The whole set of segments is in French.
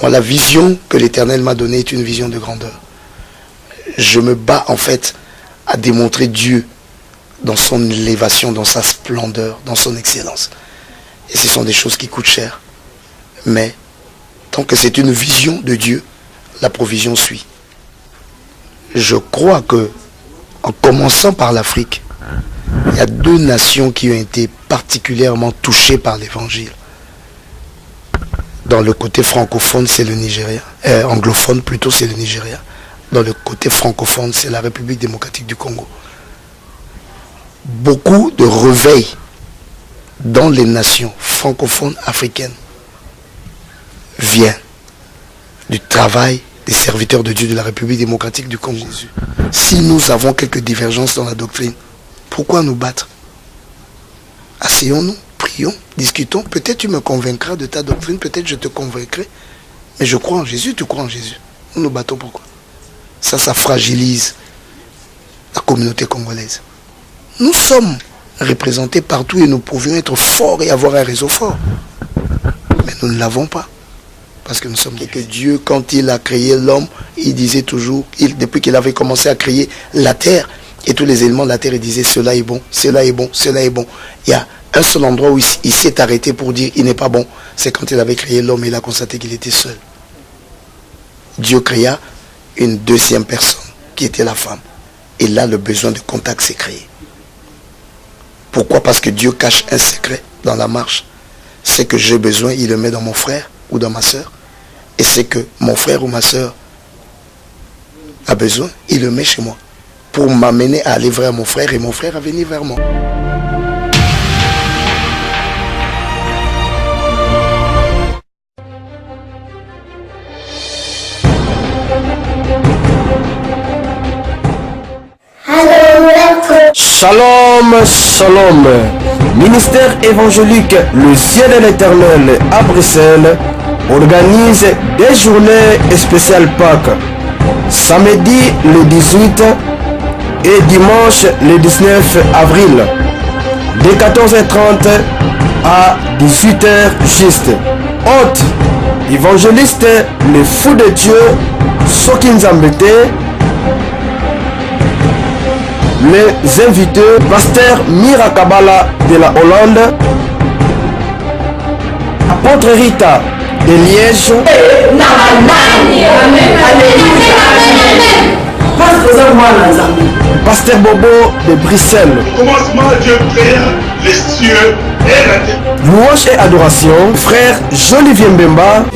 Moi, la vision que l'Éternel m'a donnée est une vision de grandeur. Je me bats en fait à démontrer Dieu dans son élévation, dans sa splendeur, dans son excellence. Et ce sont des choses qui coûtent cher. Mais tant que c'est une vision de Dieu, la provision suit. Je crois que, en commençant par l'Afrique, il y a 2 nations qui ont été particulièrement touchées par l'évangile. Dans le côté francophone, c'est le Nigeria. Anglophone, plutôt, c'est le Nigeria. Dans le côté francophone, c'est la République démocratique du Congo. Beaucoup de réveils dans les nations francophones africaines vient du travail des serviteurs de Dieu de la République démocratique du Congo. Si nous avons quelques divergences dans la doctrine, pourquoi nous battre? Asseyons-nous, prions, discutons. Peut-être tu me convaincras de ta doctrine, peut-être je te convaincrai. Mais je crois en Jésus, tu crois en Jésus. Nous nous battons pourquoi? Ça fragilise la communauté congolaise. Nous sommes représentés partout et nous pouvions être forts et avoir un réseau fort. Mais nous ne l'avons pas. Parce que nous sommes... Et que Dieu, quand il a créé l'homme, il disait toujours, depuis qu'il avait commencé à créer la terre, et tous les éléments de la terre, il disait, cela est bon, cela est bon, cela est bon. Il y a un seul endroit où il s'est arrêté pour dire, il n'est pas bon. C'est quand il avait créé l'homme et il a constaté qu'il était seul. Dieu créa une deuxième personne, qui était la femme. Et là, le besoin de contact s'est créé. Pourquoi? Parce que Dieu cache un secret dans la marche. C'est que j'ai besoin, il le met dans mon frère ou dans ma soeur. Et c'est que mon frère ou ma soeur a besoin, il le met chez moi. Pour m'amener à aller vers mon frère et mon frère à venir vers moi. Shalom, shalom. Ministère évangélique Le Ciel de l'Éternel à Bruxelles organise des journées spéciales Pâques. Samedi le 18 et dimanche le 19 avril de 14h30 à 18h juste. Hôte, évangéliste, le fou de Dieu, Sokinzambete. Les invités, pasteur Mirakabala de la Hollande, apôtre Rita de Liège, pasteur Bobo de Bruxelles. Au commencement, Dieu créa les cieux et la terre. Louange et adoration, frère Jolivier Mbemba.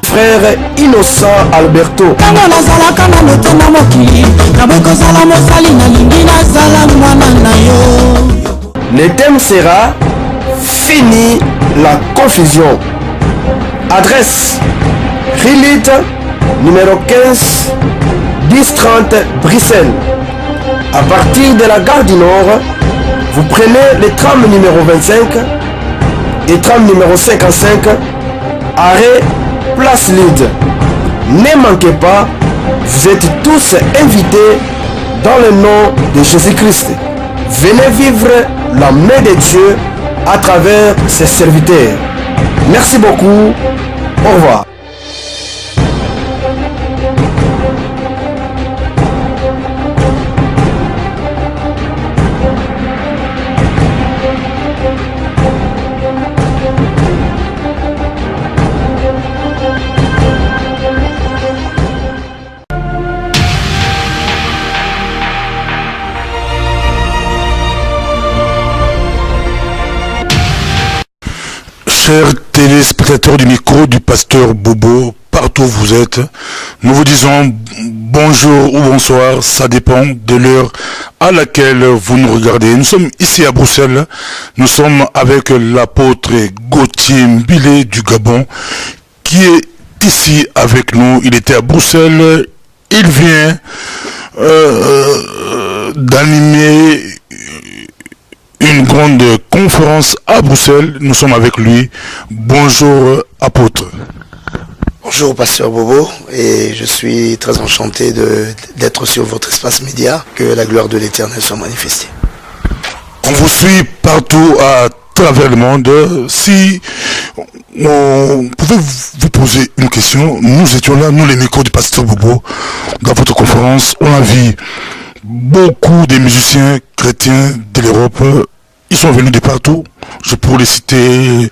Frère Innocent Alberto. Le thème sera Fini la confusion. Adresse Rilit numéro 15 1030 Bruxelles. À partir de la gare du Nord, vous prenez le tram numéro 25 et tram numéro 55, arrêt Place Lide. Ne manquez pas, vous êtes tous invités dans le nom de Jésus-Christ. Venez vivre la main de Dieu à travers ses serviteurs. Merci beaucoup. Au revoir. Chers téléspectateurs du micro du pasteur Bobo, partout où vous êtes, nous vous disons bonjour ou bonsoir, ça dépend de l'heure à laquelle vous nous regardez. Nous sommes ici à Bruxelles, nous sommes avec l'apôtre Gauthier Mbilé du Gabon, qui est ici avec nous. Il était à Bruxelles, il vient d'animer une grande conférence à Bruxelles. Nous sommes avec lui. Bonjour, apôtre. Bonjour, pasteur Bobo, et je suis très enchanté d'être sur votre espace média. Que la gloire de l'Éternel soit manifestée. On vous suit partout à travers le monde. Si on pouvait vous poser une question, nous étions là, nous les micros du pasteur Bobo, dans votre conférence. On a vu beaucoup de musiciens chrétiens de l'Europe. Ils sont venus de partout. Je pourrais les citer,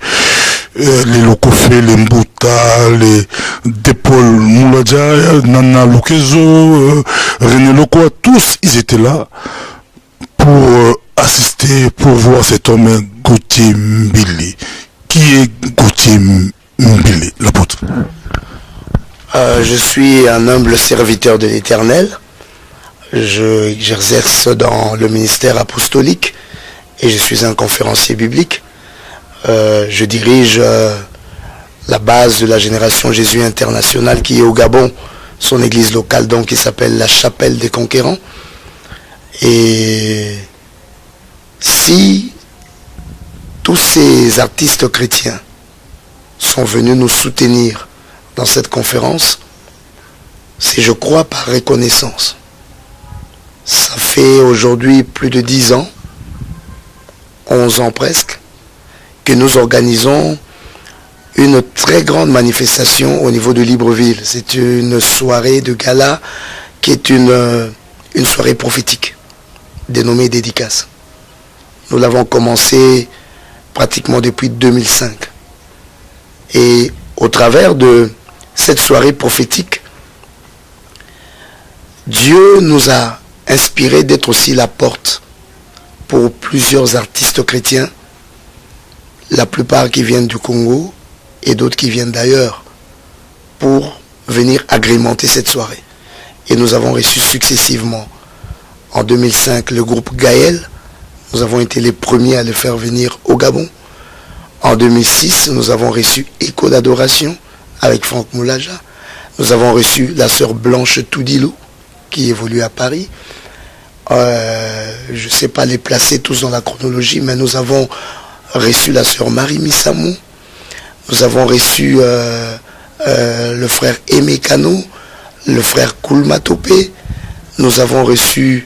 les Lokofé, les Mbouta, les Depol Mouladja, Nana Lukezo, René Lokoa, tous ils étaient là pour assister, pour voir cet homme Gauthier Mbili. Qui est Gauthier Mbili, l'apôtre? Je suis un humble serviteur de l'Éternel. J'exerce dans le ministère apostolique et je suis un conférencier biblique. Je dirige la base de la Génération Jésus Internationale qui est au Gabon, son église locale donc qui s'appelle la Chapelle des Conquérants. Et si tous ces artistes chrétiens sont venus nous soutenir dans cette conférence, c'est, je crois, par reconnaissance. Ça fait aujourd'hui plus de 10 ans, 11 ans presque, que nous organisons une très grande manifestation au niveau de Libreville. C'est une soirée de gala qui est une soirée prophétique, dénommée Dédicace. Nous l'avons commencé pratiquement depuis 2005. Et au travers de cette soirée prophétique, Dieu nous a inspiré d'être aussi la porte pour plusieurs artistes chrétiens, la plupart qui viennent du Congo et d'autres qui viennent d'ailleurs, pour venir agrémenter cette soirée. Et nous avons reçu successivement, en 2005, le groupe Gaël. Nous avons été les premiers à le faire venir au Gabon. En 2006, nous avons reçu Écho d'adoration avec Franck Moulaja. Nous avons reçu la sœur Blanche Toudilou, qui évolue à Paris. Je ne sais pas les placer tous dans la chronologie, mais nous avons reçu la sœur Marie Missamou. Nous avons reçu le frère Aimé Kano, le frère Koulma Topé. Nous avons reçu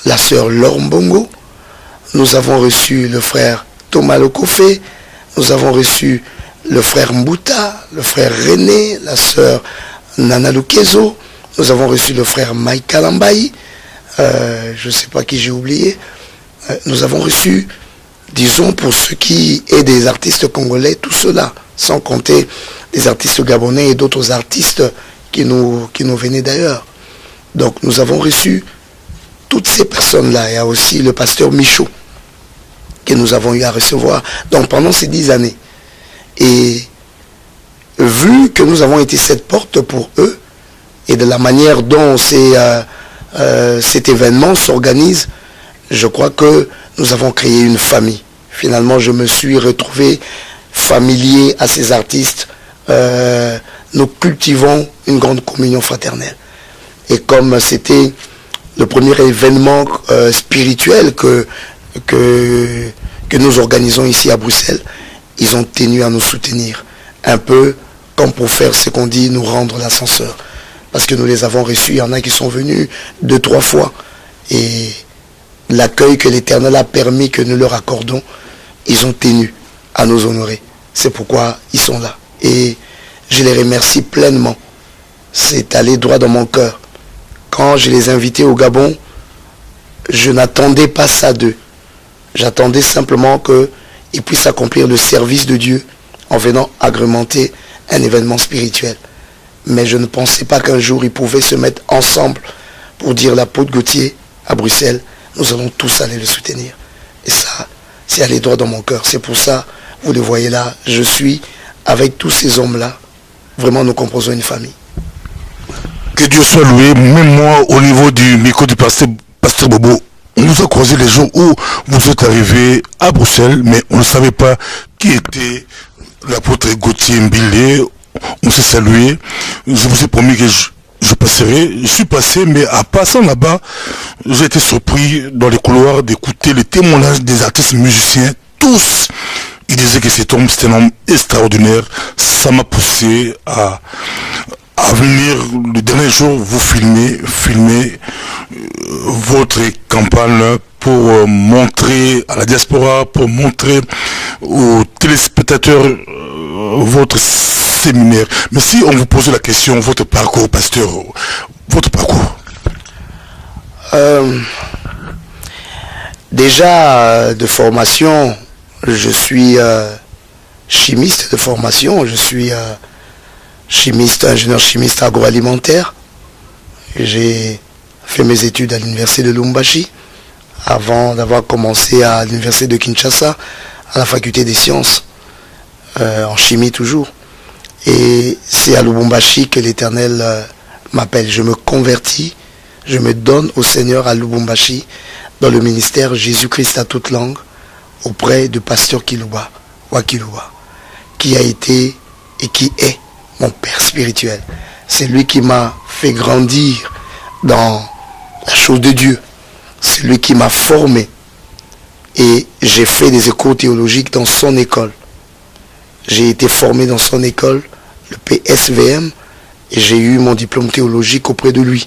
la sœur Laure Mbongo. Nous avons reçu le frère Thomas Lokofé. Nous avons reçu le frère Mbouta, le frère René, la sœur Nana Lukezo. Nous avons reçu le frère Mike Kalambaï. Je ne sais pas qui j'ai oublié. Nous avons reçu, disons, pour ceux qui est des artistes congolais, tout cela, sans compter des artistes gabonais et d'autres artistes qui nous venaient d'ailleurs. Donc nous avons reçu toutes ces personnes-là. Il y a aussi le pasteur Michaud que nous avons eu à recevoir donc pendant ces 10 années. Et vu que nous avons été cette porte pour eux et de la manière dont cet événement s'organise, je crois que nous avons créé une famille. Finalement, je me suis retrouvé familier à ces artistes. Nous cultivons une grande communion fraternelle. Et comme c'était le premier événement spirituel que nous organisons ici à Bruxelles, ils ont tenu à nous soutenir. Un peu comme pour faire ce qu'on dit, nous rendre l'ascenseur. Parce que nous les avons reçus, il y en a qui sont venus 2-3 fois. Et l'accueil que l'Éternel a permis que nous leur accordons, ils ont tenu à nous honorer. C'est pourquoi ils sont là. Et je les remercie pleinement. C'est allé droit dans mon cœur. Quand je les invitais au Gabon, je n'attendais pas ça d'eux. J'attendais simplement qu'ils puissent accomplir le service de Dieu en venant agrémenter un événement spirituel. Mais je ne pensais pas qu'un jour ils pouvaient se mettre ensemble pour dire l'apôtre Gauthier à Bruxelles, nous allons tous aller le soutenir. Et ça, c'est allé droit dans mon cœur. C'est pour ça, vous le voyez là, je suis avec tous ces hommes-là. Vraiment, nous composons une famille. Que Dieu soit loué. Même moi, au niveau du micro du pasteur Bobo, on nous a croisé les jours où vous êtes arrivé à Bruxelles, mais on ne savait pas qui était l'apôtre Gauthier Mbili. On s'est salué. Je vous ai promis que je passerai. Je suis passé, mais en passant là-bas, j'ai été surpris dans les couloirs d'écouter les témoignages des artistes musiciens. Tous, ils disaient que cet homme, c'était un homme extraordinaire. Ça m'a poussé à venir le dernier jour vous filmer votre campagne pour montrer à la diaspora, pour montrer aux téléspectateurs votre séminaire. Mais si on vous posait la question, votre parcours, pasteur, votre parcours. Déjà, de formation, je suis chimiste de formation. Je suis chimiste, ingénieur chimiste agroalimentaire. J'ai fait mes études à l'université de Lubumbashi avant d'avoir commencé à l'université de Kinshasa, à la faculté des sciences, en chimie toujours. Et c'est à Lubumbashi que l'Éternel m'appelle. Je me convertis, je me donne au Seigneur à Lubumbashi, dans le ministère Jésus-Christ à toute langue, auprès de pasteur Kiluba, Wakiluba, qui a été et qui est mon père spirituel. C'est lui qui m'a fait grandir dans la chose de Dieu. C'est lui qui m'a formé. Et j'ai fait des écoles théologiques dans son école. J'ai été formé dans son école, le PSVM, et j'ai eu mon diplôme théologique auprès de lui.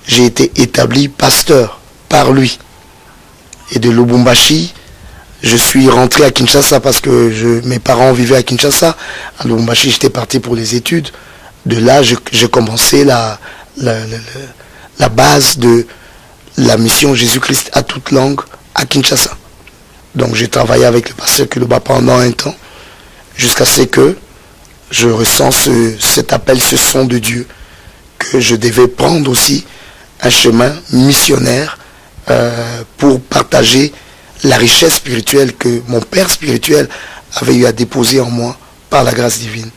J'ai été établi pasteur par lui. Et de Lubumbashi, je suis rentré à Kinshasa parce que mes parents vivaient à Kinshasa. À Lubumbashi, j'étais parti pour les études. De là, j'ai commencé la base de la mission Jésus-Christ à toute langue à Kinshasa. Donc j'ai travaillé avec le pasteur Kiluba pendant un temps, jusqu'à ce que je ressens cet appel, ce son de Dieu, que je devais prendre aussi un chemin missionnaire pour partager la richesse spirituelle que mon père spirituel avait eu à déposer en moi par la grâce divine.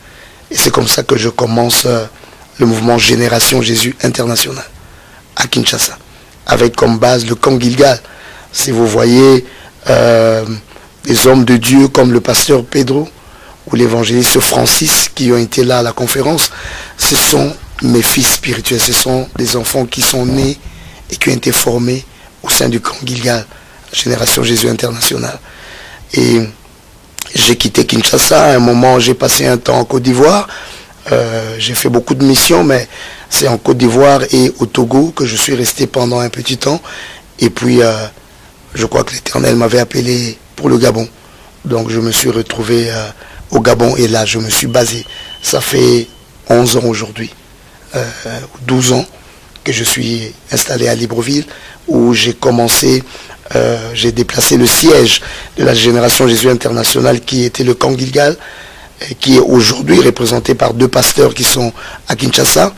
Et c'est comme ça que je commence le mouvement Génération Jésus International à Kinshasa, avec comme base le camp Gilgal. Si vous voyez des hommes de Dieu comme le pasteur Pedro ou l'évangéliste Francis qui ont été là à la conférence, ce sont mes fils spirituels, ce sont des enfants qui sont nés et qui ont été formés au sein du camp Gilgal, Génération Jésus International. Et j'ai quitté Kinshasa. À un moment, j'ai passé un temps en Côte d'Ivoire. J'ai fait beaucoup de missions, mais c'est en Côte d'Ivoire et au Togo que je suis resté pendant un petit temps. Et puis, je crois que l'Éternel m'avait appelé pour le Gabon. Donc, je me suis retrouvé au Gabon et là, je me suis basé. Ça fait 11 ans aujourd'hui, 12 ans que je suis installé à Libreville, où j'ai commencé, j'ai déplacé le siège de la Génération Jésus International qui était le camp Gilgal, qui est aujourd'hui représenté par 2 pasteurs qui sont à Kinshasa.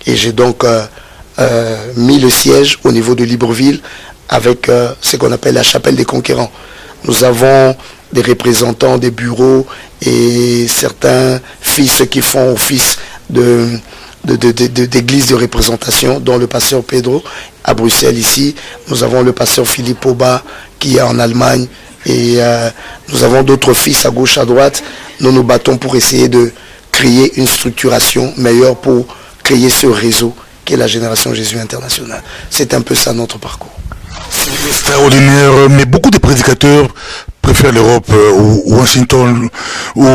Et j'ai donc mis le siège au niveau de Libreville avec ce qu'on appelle la chapelle des conquérants. Nous avons des représentants des bureaux et certains fils qui font office d'église de représentation, dont le pasteur Pedro à Bruxelles ici. Nous avons le pasteur Philippe Oba qui est en Allemagne et nous avons d'autres fils à gauche, à droite. Nous nous battons pour essayer de créer une structuration meilleure pour créer ce réseau qui est la Génération Jésus International. C'est un peu ça notre parcours. C'est extraordinaire, mais beaucoup de prédicateurs préfèrent l'Europe ou Washington ou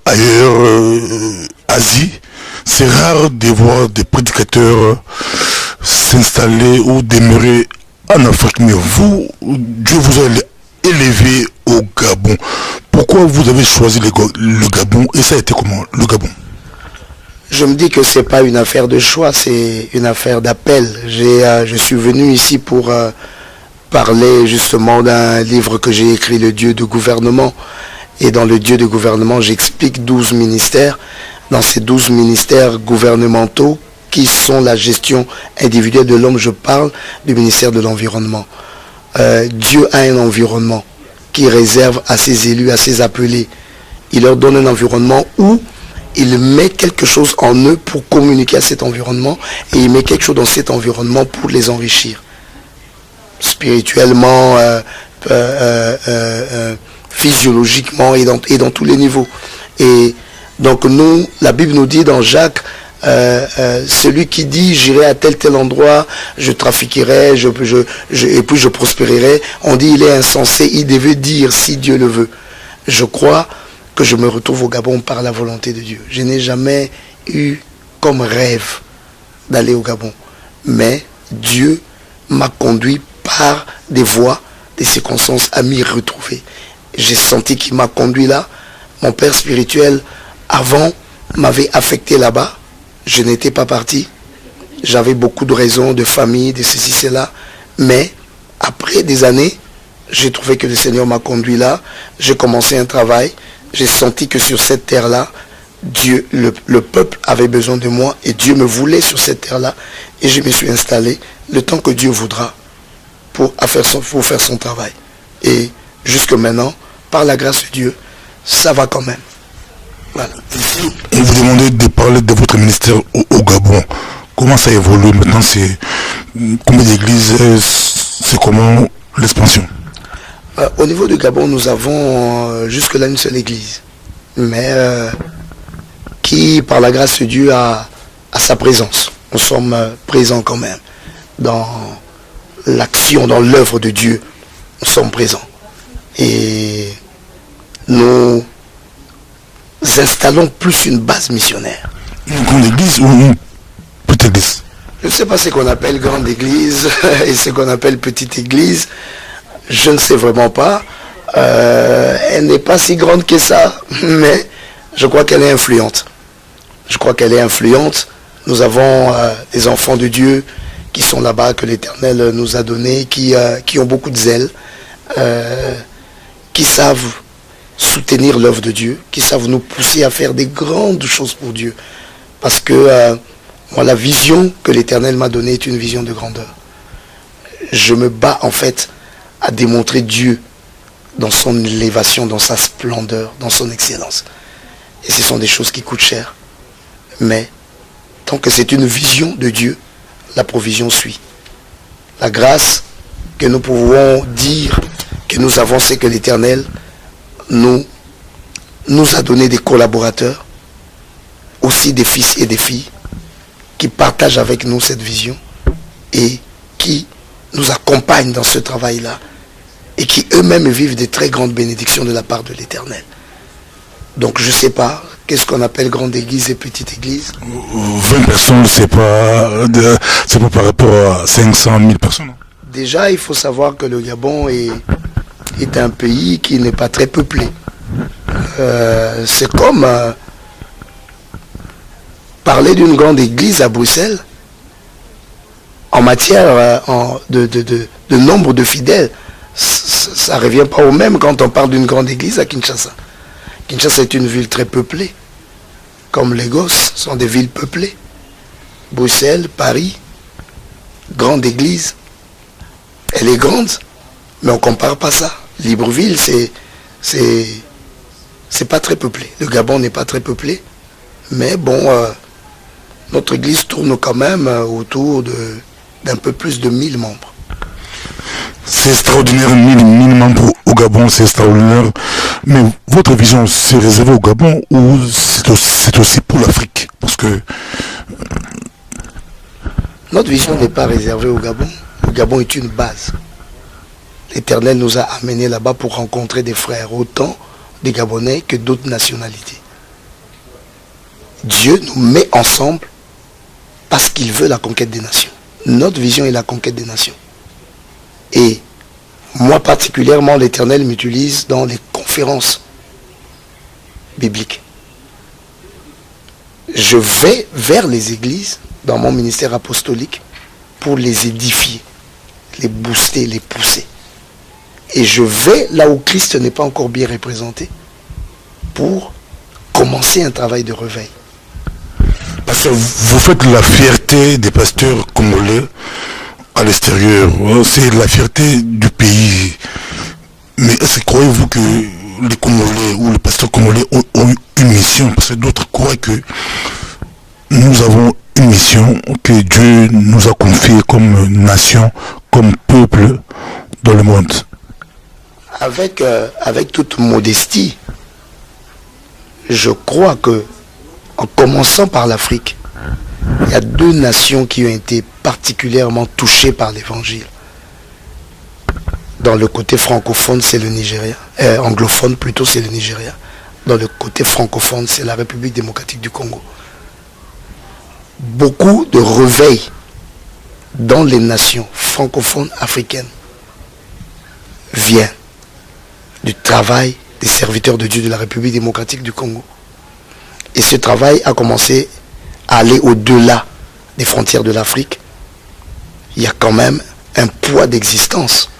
ailleurs, Asie. C'est rare de voir des prédicateurs s'installer ou demeurer en Afrique. Mais vous, Dieu vous a élevé au Gabon. Pourquoi vous avez choisi le Gabon et ça a été comment, le Gabon? Je me dis que ce n'est pas une affaire de choix, c'est une affaire d'appel. Je suis venu ici pour parler justement d'un livre que j'ai écrit, Le Dieu de gouvernement. Et dans Le Dieu de gouvernement, j'explique 12 ministères. Dans ces 12 ministères gouvernementaux qui sont la gestion individuelle de l'homme, je parle du ministère de l'environnement. Dieu a un environnement qui réserve à ses élus, à ses appelés. Il leur donne un environnement où il met quelque chose en eux pour communiquer à cet environnement et il met quelque chose dans cet environnement pour les enrichir. Spirituellement, physiologiquement et dans tous les niveaux. Et donc nous, la Bible nous dit dans Jacques, celui qui dit j'irai à tel endroit, je trafiquerai, et puis je prospérerai, on dit il est insensé, il devait dire si Dieu le veut. Je crois que je me retrouve au Gabon par la volonté de Dieu. Je n'ai jamais eu comme rêve d'aller au Gabon, mais Dieu m'a conduit par des voies des circonstances à m'y retrouver. J'ai senti qu'il m'a conduit là. Mon père spirituel, avant, m'avait affecté là-bas. Je n'étais pas parti. J'avais beaucoup de raisons, de famille, de ceci, cela. Mais après des années, j'ai trouvé que le Seigneur m'a conduit là. J'ai commencé un travail. J'ai senti que sur cette terre-là, Dieu, le peuple avait besoin de moi et Dieu me voulait sur cette terre-là. Et je me suis installé le temps que Dieu voudra pour faire son travail. Et jusque maintenant, par la grâce de Dieu, ça va quand même. Voilà. On vous demandait de parler de votre ministère au Gabon. Comment ça évolue maintenant? C'est combien d'églises? C'est comment l'expansion? Au niveau du Gabon, nous avons jusque-là une seule église. Mais qui, par la grâce de Dieu, a sa présence. Nous sommes présents quand même. Dans l'action, dans l'œuvre de Dieu, nous sommes présents. Et nous installons plus une base missionnaire. Une grande église ou une petite église? Je ne sais pas ce qu'on appelle grande église et ce qu'on appelle petite église. Je ne sais vraiment pas. Elle n'est pas si grande que ça, mais je crois qu'elle est influente. Je crois qu'elle est influente. Nous avons des enfants de Dieu qui sont là-bas, que l'Éternel nous a donnés, qui ont beaucoup de zèle, qui savent soutenir l'œuvre de Dieu, qui savent nous pousser à faire des grandes choses pour Dieu. Parce que moi, la vision que l'Éternel m'a donnée est une vision de grandeur. Je me bats en fait à démontrer Dieu dans son élévation, dans sa splendeur, dans son excellence. Et ce sont des choses qui coûtent cher. Mais tant que c'est une vision de Dieu, la provision suit. La grâce que nous pouvons dire que nous avons, c'est que l'Éternel nous a donné des collaborateurs, aussi des fils et des filles, qui partagent avec nous cette vision et qui nous accompagnent dans ce travail-là et qui eux-mêmes vivent des très grandes bénédictions de la part de l'Éternel. Donc je ne sais pas, qu'est-ce qu'on appelle grande église et petite église? 20 personnes, c'est pas par rapport à 500 000 personnes. Déjà, il faut savoir que le Gabon est un pays qui n'est pas très peuplé. C'est comme parler d'une grande église à Bruxelles en matière de nombre de fidèles. Ça ne revient pas au même quand on parle d'une grande église à Kinshasa. Kinshasa est une ville très peuplée, comme Lagos sont des villes peuplées. Bruxelles, Paris, grande église, elle est grande, mais on ne compare pas ça. Libreville, c'est pas très peuplé. Le Gabon n'est pas très peuplé, mais bon, notre église tourne quand même autour d'un peu plus de 1000 membres. C'est extraordinaire, 1000 membres au Gabon, c'est extraordinaire. Mais votre vision, c'est réservé au Gabon ou c'est aussi pour l'Afrique? Parce que notre vision n'est pas réservée au Gabon. Le Gabon est une base. L'Éternel nous a amenés là-bas pour rencontrer des frères, autant des Gabonais que d'autres nationalités. Dieu nous met ensemble parce qu'il veut la conquête des nations. Notre vision est la conquête des nations. Et moi particulièrement, l'Éternel m'utilise dans les conférences bibliques. Je vais vers les églises dans mon ministère apostolique pour les édifier, les booster, les pousser. Et je vais là où Christ n'est pas encore bien représenté pour commencer un travail de réveil. Parce que vous faites la fierté des pasteurs congolais à l'extérieur. C'est la fierté du pays. Mais est-ce que croyez-vous que les Congolais ou les pasteurs congolais ont une mission? Parce que d'autres croient que nous avons une mission que Dieu nous a confiée comme nation, comme peuple dans le monde. Avec toute modestie, je crois que en commençant par l'Afrique, il y a 2 nations qui ont été particulièrement touchées par l'évangile. Dans le côté francophone, c'est le Nigeria. Anglophone, plutôt, c'est le Nigeria. Dans le côté francophone, c'est la République démocratique du Congo. Beaucoup de réveils dans les nations francophones africaines vient du travail des serviteurs de Dieu de la République démocratique du Congo. Et ce travail a commencé à aller au-delà des frontières de l'Afrique. Il y a quand même un poids d'existence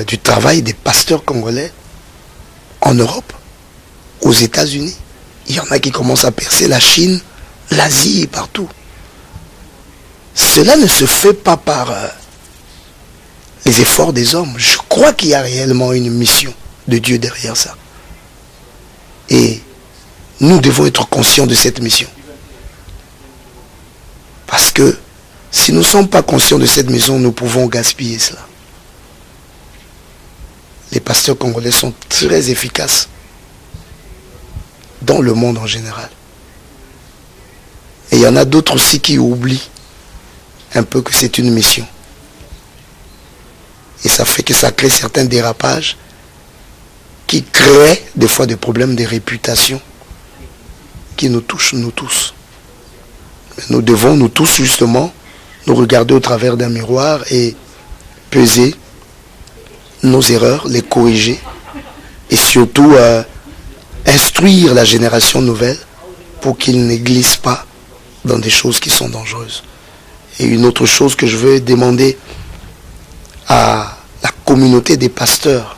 du travail des pasteurs congolais en Europe, aux États-Unis. Il y en a qui commencent à percer la Chine, l'Asie et partout. Cela ne se fait pas par les efforts des hommes. Je crois qu'il y a réellement une mission de Dieu derrière ça. Et nous devons être conscients de cette mission. Parce que si nous ne sommes pas conscients de cette mission, nous pouvons gaspiller cela. Les pasteurs congolais sont très efficaces dans le monde en général. Et il y en a d'autres aussi qui oublient un peu que c'est une mission. Et ça fait que ça crée certains dérapages qui créent des fois des problèmes de réputation qui nous touchent, nous tous. Mais nous devons, nous tous, justement, nous regarder au travers d'un miroir et peser nos erreurs, les corriger et surtout instruire la génération nouvelle pour qu'ils ne glissent pas dans des choses qui sont dangereuses. Et une autre chose que je veux demander à la communauté des pasteurs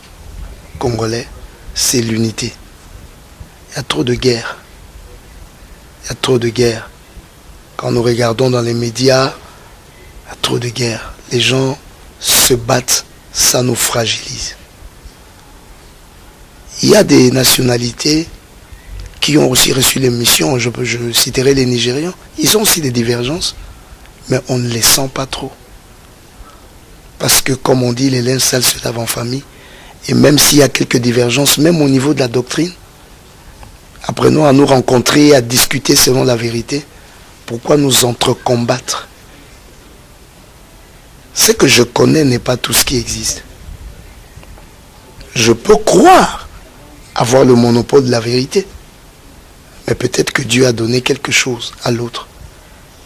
congolais, c'est l'unité. Il y a trop de guerre. Il y a trop de guerre. Quand nous regardons dans les médias, il y a trop de guerre. Les gens se battent, ça nous fragilise. Il y a des nationalités qui ont aussi reçu les missions. Je citerai les Nigérians. Ils ont aussi des divergences, mais on ne les sent pas trop. Parce que, comme on dit, les linges sales se lavent en famille. Et même s'il y a quelques divergences, même au niveau de la doctrine, apprenons à nous rencontrer, à discuter selon la vérité. Pourquoi nous entrecombattre? Ce que je connais n'est pas tout ce qui existe. Je peux croire avoir le monopole de la vérité. Mais peut-être que Dieu a donné quelque chose à l'autre.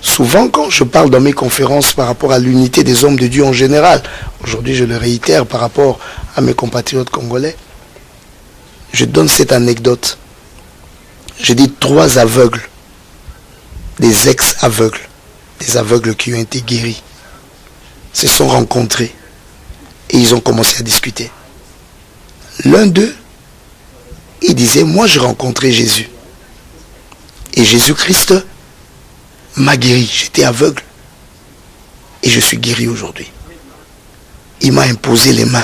Souvent, quand je parle dans mes conférences par rapport à l'unité des hommes de Dieu en général, aujourd'hui je le réitère par rapport à mes compatriotes congolais, je donne cette anecdote. Je dis 3 aveugles, des ex-aveugles, des aveugles qui ont été guéris, se sont rencontrés et ils ont commencé à discuter. L'un d'eux, il disait, moi j'ai rencontré Jésus. Et Jésus-Christ m'a guéri. J'étais aveugle. Et je suis guéri aujourd'hui. Il m'a imposé les mains.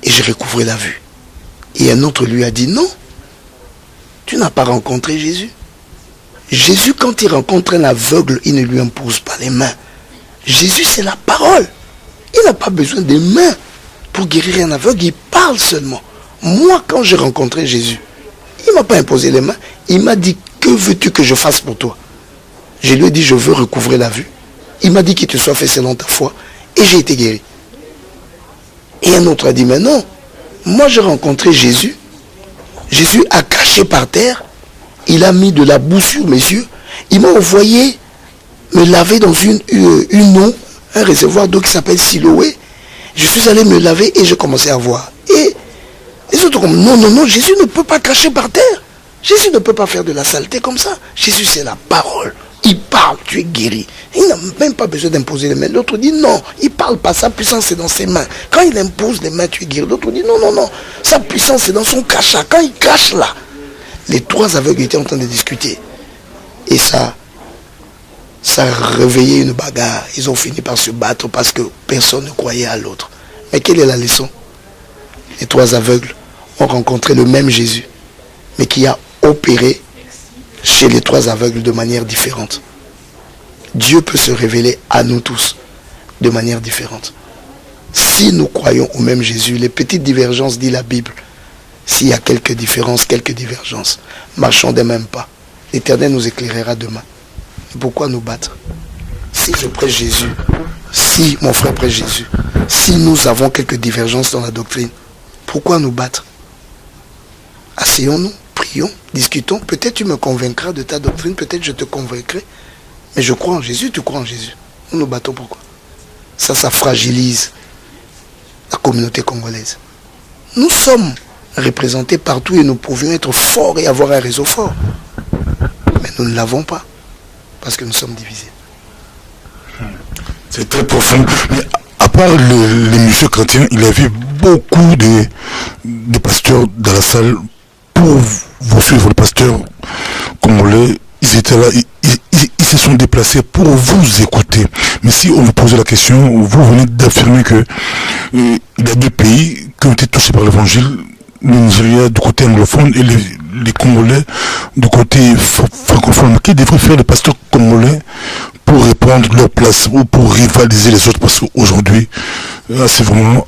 Et j'ai recouvré la vue. Et un autre lui a dit, non, tu n'as pas rencontré Jésus. Jésus, quand il rencontre un aveugle, il ne lui impose pas les mains. Jésus, c'est la parole. Il n'a pas besoin des mains pour guérir un aveugle. Il parle seulement. Moi, quand j'ai rencontré Jésus, il ne m'a pas imposé les mains. Il m'a dit, que veux-tu que je fasse pour toi? Je lui ai dit, je veux recouvrer la vue. Il m'a dit qu'il te soit fait selon ta foi. Et j'ai été guéri. Et un autre a dit, mais non. Moi, j'ai rencontré Jésus. Jésus a craché par terre. Il a mis de la boue sur mes yeux. Il m'a envoyé me laver dans une eau, un réservoir d'eau qui s'appelle Siloé. Je suis allé me laver et j'ai commencé à voir. Et les autres comme, non, Jésus ne peut pas cracher par terre. Jésus ne peut pas faire de la saleté comme ça. Jésus, c'est la parole. Il parle, tu es guéri. Il n'a même pas besoin d'imposer les mains. L'autre dit non, il ne parle pas, sa puissance est dans ses mains. Quand il impose les mains, tu es guéri. L'autre dit non, sa puissance est dans son crachat. Quand il crache là, les 3 aveugles étaient en train de discuter. Et ça a réveillé une bagarre. Ils ont fini par se battre parce que personne ne croyait à l'autre. Mais quelle est la leçon? Les 3 aveugles ont rencontré le même Jésus, mais qui a opéré chez les 3 aveugles de manière différente. Dieu peut se révéler à nous tous de manière différente. Si nous croyons au même Jésus, les petites divergences, dit la Bible, s'il y a quelques différences, quelques divergences, marchons des mêmes pas. L'Éternel nous éclairera demain. Pourquoi nous battre? Si je prêche Jésus, si mon frère prêche Jésus, si nous avons quelques divergences dans la doctrine, pourquoi nous battre? Asseyons-nous, prions, discutons. Peut-être tu me convaincras de ta doctrine, peut-être je te convaincrai. Mais je crois en Jésus, tu crois en Jésus. Nous nous battons pourquoi? Ça fragilise la communauté congolaise. Nous sommes représentés partout et nous pouvions être forts et avoir un réseau fort. Mais nous ne l'avons pas, parce que nous sommes divisés. C'est très profond. Mais à part les messieurs chrétiens, il y avait beaucoup de pasteurs dans la salle pour vous suivre. Les pasteurs congolais, ils étaient là, ils se sont déplacés pour vous écouter. Mais si on vous posait la question, vous venez d'affirmer que il y a deux pays qui ont été touchés par l'évangile, le Nigeria du côté anglophone et les Congolais du côté francophone. Qui devrait faire les pasteurs congolais pour répondre leur place ou pour rivaliser les autres? Parce qu'aujourd'hui, c'est vraiment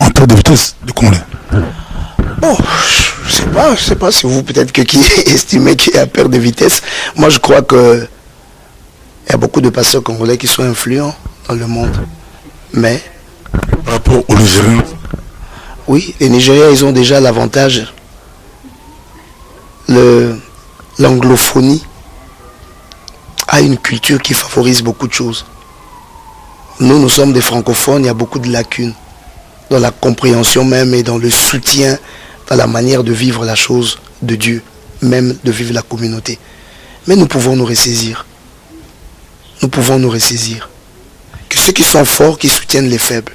en perte de vitesse, les Congolais. Bon, je sais pas si vous peut-être qui estimez qu'il y a perte de vitesse. Moi, je crois que il y a beaucoup de pasteurs congolais qui sont influents dans le monde. Mais par rapport aux Nigériens, oui, les Nigériens, ils ont déjà l'avantage. L'anglophonie a une culture qui favorise beaucoup de choses. Nous sommes des francophones, il y a beaucoup de lacunes dans la compréhension même et dans le soutien, dans la manière de vivre la chose de Dieu, même de vivre la communauté. Mais nous pouvons nous ressaisir. Nous pouvons nous ressaisir. Que ceux qui sont forts, qui soutiennent les faibles.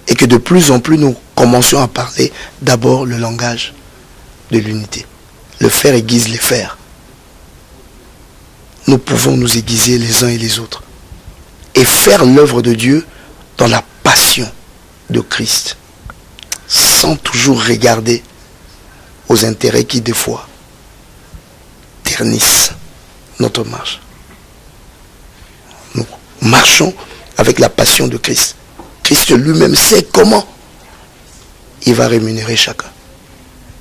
Et que de plus en plus nous commencions à parler d'abord le langage de l'unité. Le faire aiguise les fers. Nous pouvons nous aiguiser les uns et les autres. Et faire l'œuvre de Dieu dans la passion de Christ. Sans toujours regarder aux intérêts qui des fois ternissent notre marche. Nous marchons avec la passion de Christ. Christ lui-même sait comment il va rémunérer chacun.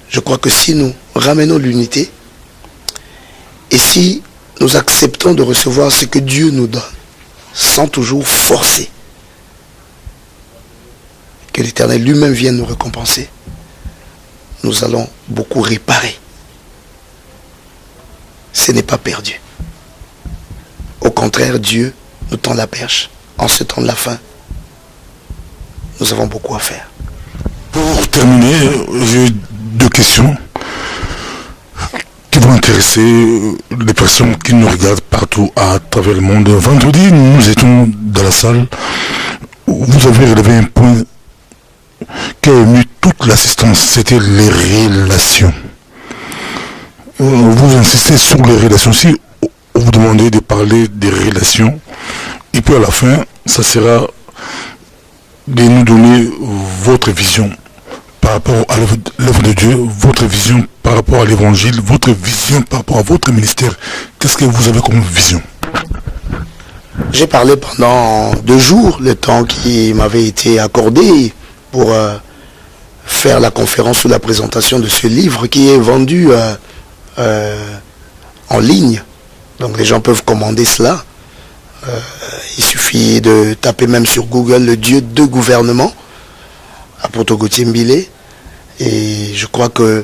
Je crois que si nous ramenons l'unité et si nous acceptons de recevoir ce que Dieu nous donne, sans toujours forcer, que l'Éternel lui-même vienne nous récompenser, nous allons beaucoup réparer. Ce n'est pas perdu. Au contraire, Dieu nous tend la perche. En ce temps de la fin, nous avons beaucoup à faire. pour terminer, j'ai deux questions qui vont intéresser les personnes qui nous regardent partout à travers le monde. Vendredi, nous étions dans la salle où vous avez relevé un point qui a ému toute l'assistance, c'était les relations. Vous insistez sur les relations. Si vous demandez de parler des relations, et puis à la fin, ça sera de nous donner votre vision par rapport à l'œuvre de Dieu, votre vision par rapport à l'évangile, votre vision par rapport à votre ministère. Qu'est-ce que vous avez comme vision? J'ai parlé pendant 2 jours, le temps qui m'avait été accordé pour faire la conférence ou la présentation de ce livre qui est vendu en ligne. Donc les gens peuvent commander cela. Il suffit de taper même sur Google le Dieu de gouvernement à Poto Gauthier Mbile. Et je crois que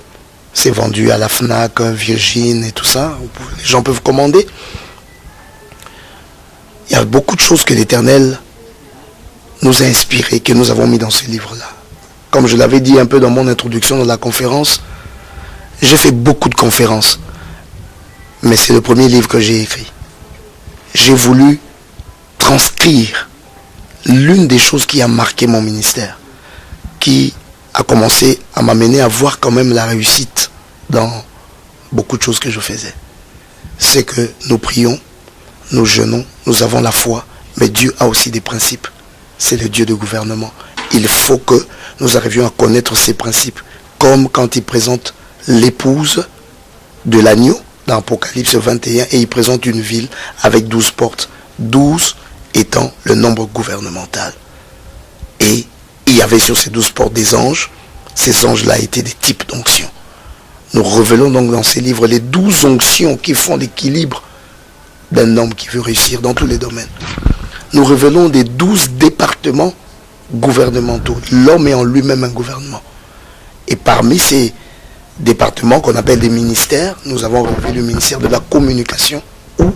c'est vendu à la FNAC, Virgin et tout ça. Les gens peuvent commander. Il y a beaucoup de choses que l'Éternel nous a inspirées, que nous avons mis dans ce livre-là. Comme je l'avais dit un peu dans mon introduction dans la conférence, j'ai fait beaucoup de conférences. Mais c'est le premier livre que j'ai écrit. J'ai voulu transcrire l'une des choses qui a marqué mon ministère, qui a commencé à m'amener à voir quand même la réussite dans beaucoup de choses que je faisais. C'est que nous prions, nous jeûnons, nous avons la foi, mais Dieu a aussi des principes. C'est le Dieu de gouvernement. Il faut que nous arrivions à connaître ces principes, comme quand il présente l'épouse de l'agneau dans Apocalypse 21 et il présente une ville avec 12 portes, 12 étant le nombre gouvernemental. Et il y avait sur ces 12 portes des anges. Ces anges-là étaient des types d'onctions. Nous révélons donc dans ces livres les 12 onctions qui font l'équilibre d'un homme qui veut réussir dans tous les domaines. Nous révélons des 12 départements gouvernementaux. L'homme est en lui-même un gouvernement. Et parmi ces départements qu'on appelle des ministères, nous avons révélé le ministère de la communication ou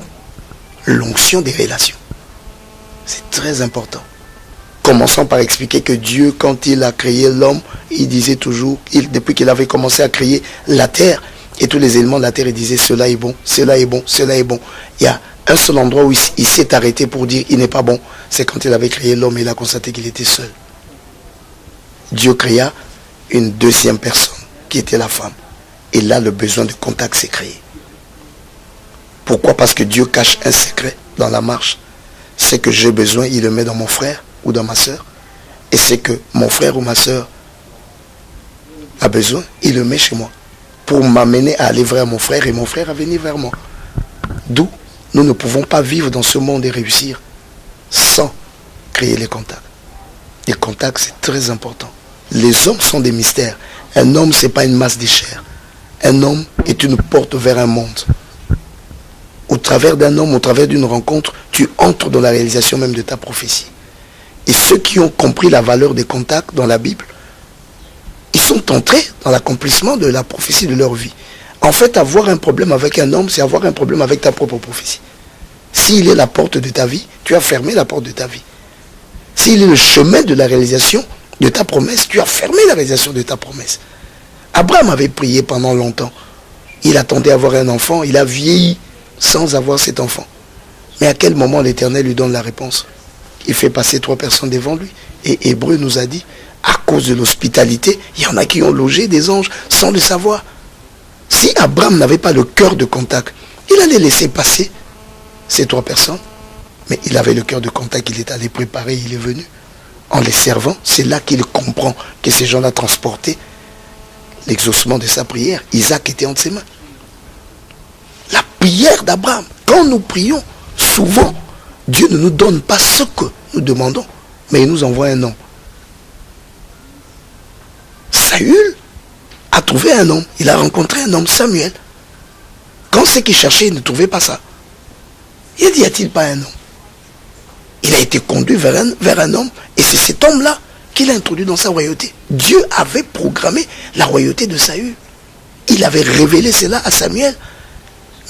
l'onction des relations. C'est très important. Commençons par expliquer que Dieu, quand il a créé l'homme, il disait toujours, depuis qu'il avait commencé à créer la terre et tous les éléments de la terre, il disait cela est bon, cela est bon, cela est bon. Il y a un seul endroit où il s'est arrêté pour dire il n'est pas bon, c'est quand il avait créé l'homme et il a constaté qu'il était seul. Dieu créa une deuxième personne qui était la femme. Et là, le besoin de contact s'est créé. Pourquoi? Parce que Dieu cache un secret dans la marche. C'est que j'ai besoin, il le met dans mon frère ou dans ma soeur. Et c'est que mon frère ou ma soeur a besoin, il le met chez moi. Pour m'amener à aller vers mon frère et mon frère à venir vers moi. D'où nous ne pouvons pas vivre dans ce monde et réussir sans créer les contacts. Les contacts, c'est très important. Les hommes sont des mystères. Un homme, ce n'est pas une masse de chair. Un homme est une porte vers un monde. Au travers d'un homme, au travers d'une rencontre, tu entres dans la réalisation même de ta prophétie. Et ceux qui ont compris la valeur des contacts dans la Bible, ils sont entrés dans l'accomplissement de la prophétie de leur vie. En fait, avoir un problème avec un homme, c'est avoir un problème avec ta propre prophétie. S'il est la porte de ta vie, tu as fermé la porte de ta vie. S'il est le chemin de la réalisation de ta promesse, tu as fermé la réalisation de ta promesse. Abraham avait prié pendant longtemps. Il attendait à avoir un enfant, il a vieilli sans avoir cet enfant. Mais à quel moment l'Éternel lui donne la réponse? Il fait passer 3 personnes devant lui. Et Hébreu nous a dit, à cause de l'hospitalité, il y en a qui ont logé des anges sans le savoir. Si Abraham n'avait pas le cœur de contact, il allait laisser passer ces 3 personnes. Mais il avait le cœur de contact, il est allé préparer, il est venu. En les servant, c'est là qu'il comprend que ces gens-là transportaient l'exaucement de sa prière. Isaac était entre ses mains. La prière d'Abraham, quand nous prions, souvent, Dieu ne nous donne pas ce que nous demandons, mais il nous envoie un homme. Saül a trouvé un homme, il a rencontré un homme, Samuel. Quand c'est qu'il cherchait, il ne trouvait pas ça. Il a dit, y a-t-il pas un homme? Il a été conduit vers un homme, et c'est cet homme-là qu'il a introduit dans sa royauté. Dieu avait programmé la royauté de Saül. Il avait révélé cela à Samuel.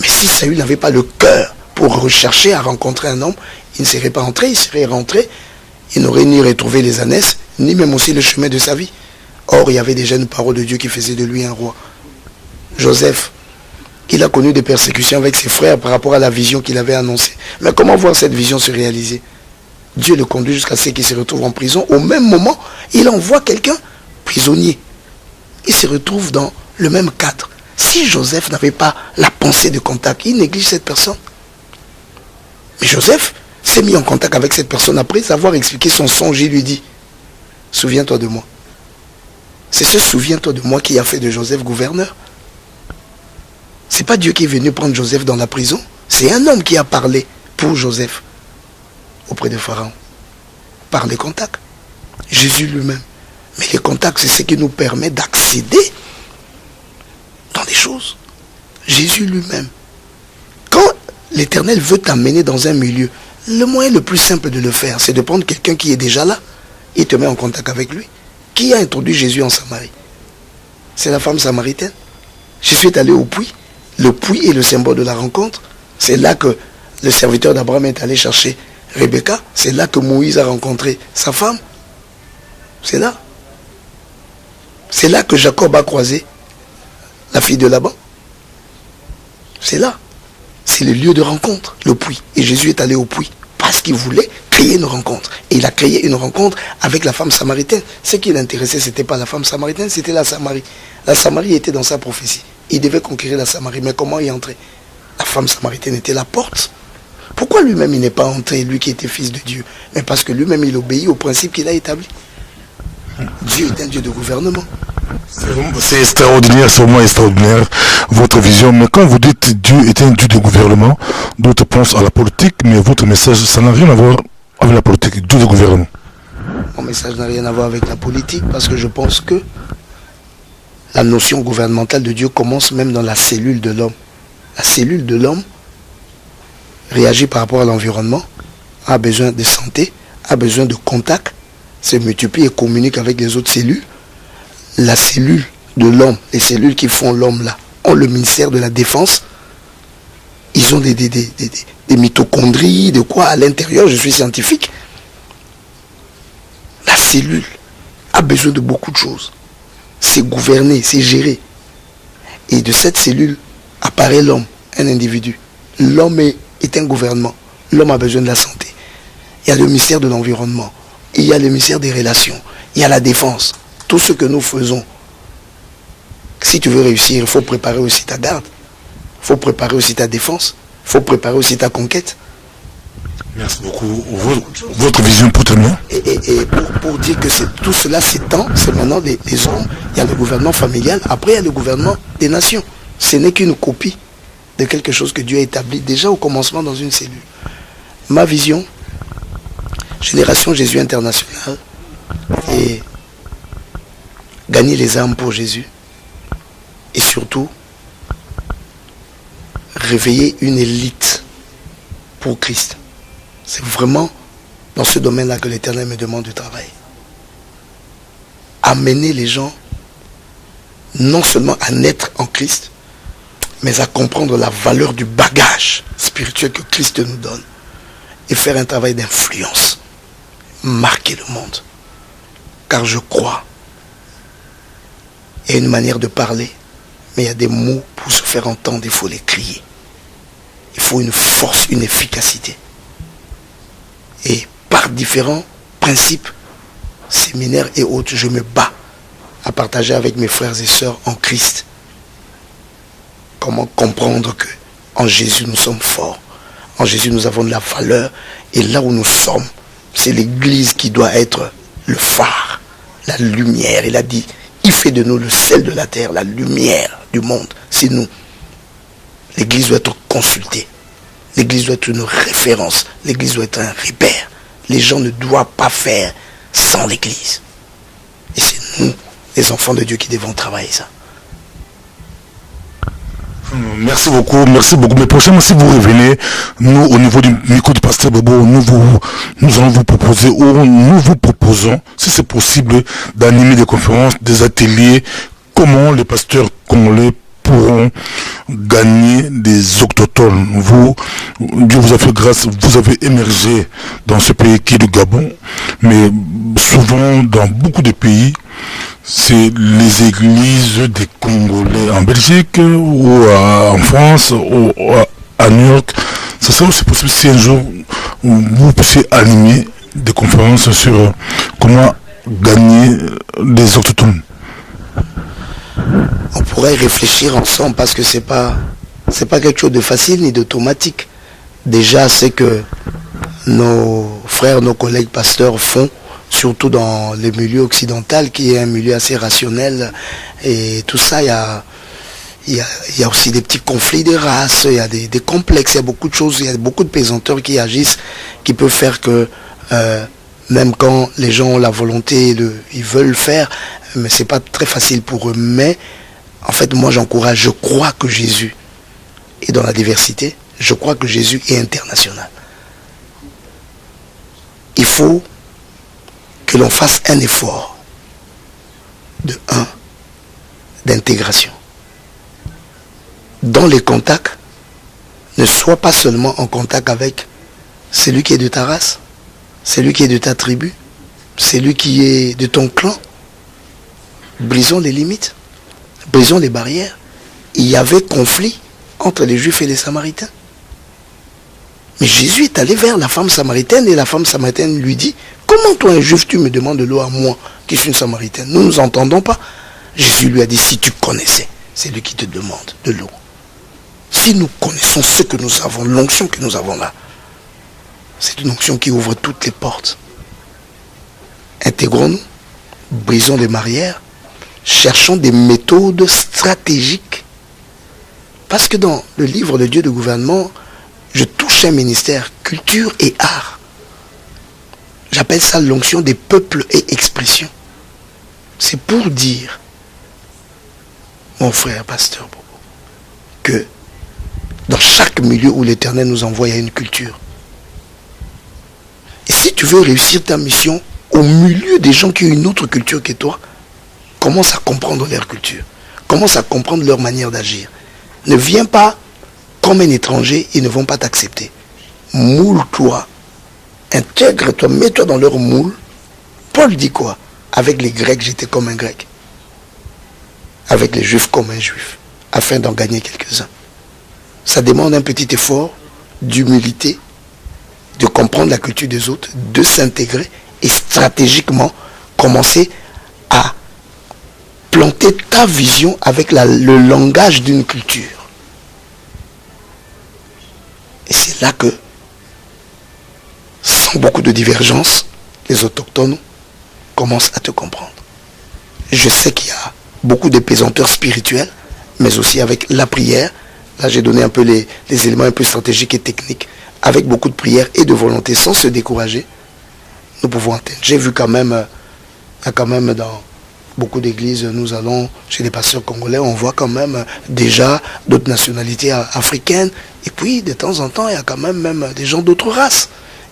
Mais si Saül n'avait pas le cœur pour rechercher à rencontrer un homme, il ne serait pas entré, il serait rentré, il n'aurait ni retrouvé les ânesses, ni même aussi le chemin de sa vie. Or, il y avait déjà une parole de Dieu qui faisait de lui un roi. Joseph, il a connu des persécutions avec ses frères par rapport à la vision qu'il avait annoncée. Mais comment voir cette vision se réaliser? Dieu le conduit jusqu'à ce qu'il se retrouve en prison. Au même moment, il envoie quelqu'un prisonnier. Il se retrouve dans le même cadre. Si Joseph n'avait pas la pensée de contact, il néglige cette personne. Mais Joseph s'est mis en contact avec cette personne après avoir expliqué son songe. Il lui dit, souviens-toi de moi. C'est ce souviens-toi de moi qui a fait de Joseph gouverneur. C'est pas Dieu qui est venu prendre Joseph dans la prison. C'est un homme qui a parlé pour Joseph auprès de Pharaon. Par les contacts. Jésus lui-même. Mais les contacts, c'est ce qui nous permet d'accéder dans des choses. Jésus lui-même. Quand l'Éternel veut t'amener dans un milieu, le moyen le plus simple de le faire, c'est de prendre quelqu'un qui est déjà là et te met en contact avec lui. Qui a introduit Jésus en Samarie? C'est la femme samaritaine. Jésus est allé au puits. Le puits est le symbole de la rencontre. C'est là que le serviteur d'Abraham est allé chercher Rebecca. C'est là que Moïse a rencontré sa femme. C'est là. C'est là que Jacob a croisé la fille de Laban. C'est là. C'est le lieu de rencontre, le puits. Et Jésus est allé au puits parce qu'il voulait créer une rencontre. Et il a créé une rencontre avec la femme samaritaine. Ce qui l'intéressait, ce n'était pas la femme samaritaine, c'était la Samarie. La Samarie était dans sa prophétie. Il devait conquérir la Samarie. Mais comment y entrer? La femme samaritaine était la porte. Pourquoi lui-même il n'est pas entré, lui qui était fils de Dieu? Mais parce que lui-même il obéit au principe qu'il a établi. Dieu est un Dieu de gouvernement. C'est extraordinaire, c'est vraiment extraordinaire votre vision. Mais quand vous dites Dieu est un Dieu de gouvernement, d'autres pensent à la politique, mais votre message, ça n'a rien à voir avec la politique, Dieu de gouvernement. Mon message n'a rien à voir avec la politique parce que je pense que la notion gouvernementale de Dieu commence même dans la cellule de l'homme. La cellule de l'homme réagit par rapport à l'environnement, a besoin de santé, a besoin de contact, se multiplie et communique avec les autres cellules. La cellule de l'homme, les cellules qui font l'homme là, ont le ministère de la défense. Ils ont des mitochondries, de quoi à l'intérieur, je suis scientifique. la cellule a besoin de beaucoup de choses. C'est gouverner, c'est gérer. Et de cette cellule apparaît l'homme, un individu. L'homme est un gouvernement. L'homme a besoin de la santé. Il y a le ministère de l'environnement. Il y a le ministère des relations. Il y a la défense. Tout ce que nous faisons. Si tu veux réussir, il faut préparer aussi ta garde. Il faut préparer aussi ta défense. Il faut préparer aussi ta conquête. Merci beaucoup. Votre vision pour terminer. Et pour dire que tout cela s'étend, c'est maintenant les hommes. Il y a le gouvernement familial. Après, il y a le gouvernement des nations. Ce n'est qu'une copie de quelque chose que Dieu a établi déjà au commencement dans une cellule. Ma vision, Génération Jésus internationale, et gagner les âmes pour Jésus. Et surtout, réveiller une élite pour Christ. C'est vraiment dans ce domaine-là que l'Éternel me demande de travailler. Amener les gens non seulement à naître en Christ, mais à comprendre la valeur du bagage spirituel que Christ nous donne et faire un travail d'influence, marquer le monde. Car je crois, il y a une manière de parler, mais il y a des mots pour se faire entendre, il faut les crier. Il faut une force, une efficacité. Et par différents principes, séminaires et autres, je me bats à partager avec mes frères et sœurs en Christ. Comment comprendre que en Jésus nous sommes forts. En Jésus nous avons de la valeur. Et là où nous sommes, c'est l'Église qui doit être le phare, la lumière. Il a dit, il fait de nous le sel de la terre, la lumière du monde. C'est nous. L'Église doit être consultée. L'Église doit être une référence. L'Église doit être un repère. Les gens ne doivent pas faire sans l'Église. Et c'est nous, les enfants de Dieu, qui devons travailler ça. Merci beaucoup. Mais prochainement, si vous revenez, nous, au niveau du micro du pasteur Bobo, nous allons vous proposer, ou nous vous proposons, si c'est possible, d'animer des conférences, des ateliers, comment les pasteurs congolais pourront gagner des autochtones. Dieu vous a fait grâce, vous avez émergé dans ce pays qui est le Gabon, mais souvent dans beaucoup de pays, c'est les églises des Congolais en Belgique ou en France ou à New York. Ça serait aussi possible si un jour vous puissiez animer des conférences sur comment gagner des autochtones. On pourrait réfléchir ensemble parce que c'est pas quelque chose de facile ni d'automatique. Déjà, c'est que nos frères, nos collègues pasteurs font, surtout dans le milieu occidental, qui est un milieu assez rationnel, et tout ça, il y a aussi des petits conflits de race, il y a des complexes, il y a beaucoup de choses, il y a beaucoup de pesanteurs qui agissent, qui peuvent faire que même quand les gens ont la volonté, ils veulent faire, mais c'est pas très facile pour eux. Mais en fait, moi j'encourage, je crois que Jésus est dans la diversité, je crois que Jésus est international. Il faut que l'on fasse un effort d'intégration. Dans les contacts, ne sois pas seulement en contact avec celui qui est de ta race, celui qui est de ta tribu, celui qui est de ton clan. Brisons les limites, brisons les barrières. Il y avait conflit entre les Juifs et les Samaritains. Mais Jésus est allé vers la femme samaritaine et la femme samaritaine lui dit, comment toi un Juif tu me demandes de l'eau à moi qui suis une Samaritaine? Nous ne nous entendons pas. Jésus lui a dit, si tu connaissais, c'est lui qui te demande de l'eau. Si nous connaissons ce que nous avons, l'onction que nous avons là, c'est une onction qui ouvre toutes les portes. Intégrons-nous, brisons les barrières, cherchons des méthodes stratégiques. Parce que dans le livre de Dieu de gouvernement, je touche un ministère, culture et art. J'appelle ça l'onction des peuples et expressions. C'est pour dire, mon frère pasteur Bobo, que dans chaque milieu où l'Éternel nous envoie, il y a une culture. Et si tu veux réussir ta mission au milieu des gens qui ont une autre culture que toi, commence à comprendre leur culture. Commence à comprendre leur manière d'agir. Ne viens pas comme un étranger, ils ne vont pas t'accepter. Moule-toi, intègre-toi, mets-toi dans leur moule Paul dit quoi? Avec les Grecs, j'étais comme un Grec. Avec les Juifs comme un Juif. Afin d'en gagner quelques-uns. Ça demande un petit effort d'humilité, de comprendre la culture des autres, de s'intégrer et stratégiquement commencer à planter ta vision avec le langage d'une culture. Et c'est là que, sans beaucoup de divergences, les autochtones commencent à te comprendre. Je sais qu'il y a beaucoup d'épésanteurs spirituels, mais aussi avec la prière. Là, j'ai donné un peu les éléments un peu stratégiques et techniques. Avec beaucoup de prière et de volonté, sans se décourager, nous pouvons atteindre. J'ai vu quand même dans beaucoup d'églises, nous allons chez les pasteurs congolais, on voit quand même déjà d'autres nationalités africaines. Et puis, de temps en temps, il y a quand même des gens d'autres races.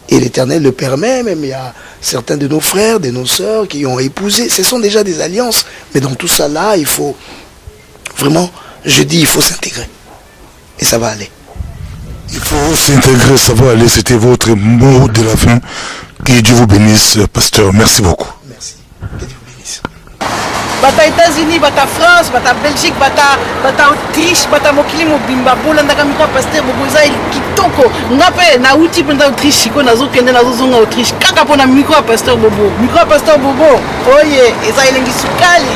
Et l'Éternel le permet, même il y a certains de nos frères, de nos sœurs qui ont épousé. Ce sont déjà des alliances. Mais dans tout ça là, il faut vraiment, je dis, il faut s'intégrer. Et ça va aller. Il faut s'intégrer, ça va aller. C'était votre mot de la fin. Que Dieu vous bénisse, pasteur. Merci beaucoup. Merci. Que Dieu vous bénisse. Bata États-Unis, bata France, bata Belgique, bata Autriche, bata mokili mobimba bolandaka mikwa pasteur boboza kitoko ngape na uti penda Autriche ko nazokende nazozonga Autriche kaka pona mikwa pasteur bobo oye eza elengi sukali